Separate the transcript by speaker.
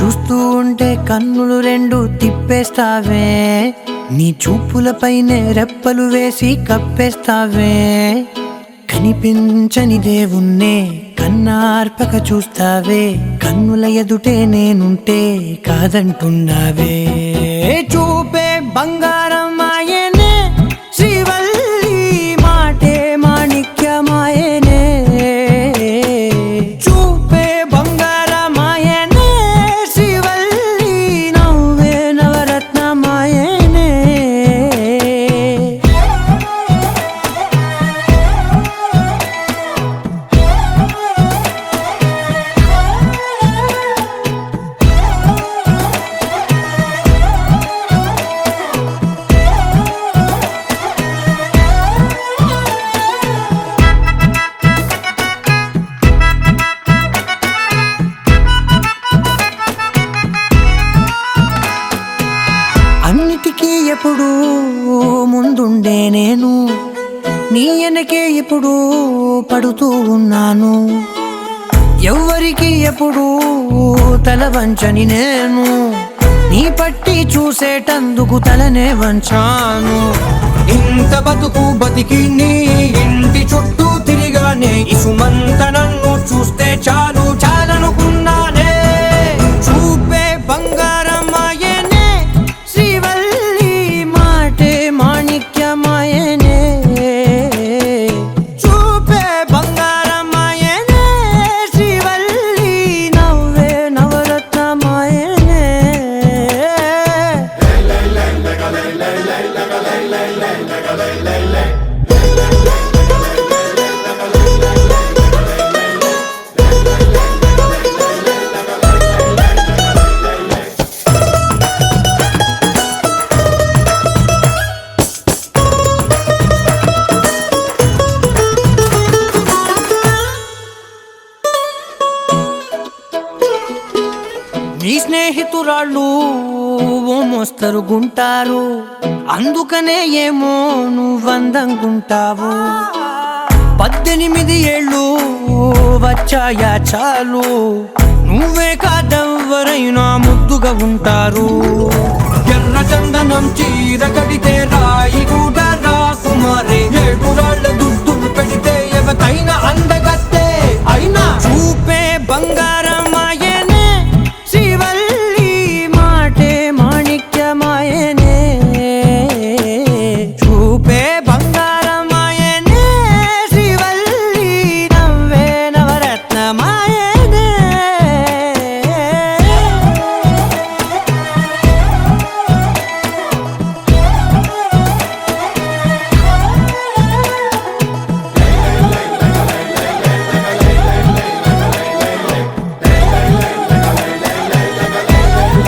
Speaker 1: చూస్తూ ఉంటే కన్నులు రెండు తిప్పేస్తావే, నీ చూపులపైనే రెప్పలు వేసి కప్పేస్తావే. కనిపించని దేవుణ్ణే కన్నార్పక చూస్తావే, కన్నుల ఎదుటే నేనుంటే కాదంటున్నావే. చూపే బంగారం ఆయనే, శ్రీవల్లి మాటే మాణిక్యమాయనే. చూపే బంగారం ఆయనే, శ్రీవల్లి నవ్వే నవరత్నమాయనే. అన్నిటికీ ఎప్పుడూ ముందుండే నేను, నీ వెనకే ఎప్పుడూ పడుతూ ఉన్నాను. ఎవ్వరికి ఎప్పుడూ తల వంచని నేను, నీ పట్టి చూసేటందుకు తలనే వంచాను.
Speaker 2: ఇంత బతుకు బతికి నీ ఇంటి చుట్టూ తిరిగానే, ఇసుమంత నన్ను చూస్తే చాలు చాలనుకున్నానే.
Speaker 1: చూపే బంగారం ఆయనే, శ్రీవల్లి మాటే మాణిక్యమాయనే. చూపే బంగారం ఆయనే, శ్రీవల్లి నవ్వే నవరత్నమాయనే. నీ స్నేహితురాళ్ళు ఓ మోస్తరుగుంటారు, అందుకనే ఏమో నువ్వందంగుంటావు. 18 ఏళ్ళు వచ్చాయా చాలు, నువ్వే కాదెవ్వరైనా ముద్దుగా ఉంటారు.
Speaker 2: ఎర్ర చందనం చీర కడితే రాయి కూడా రాకుమారే,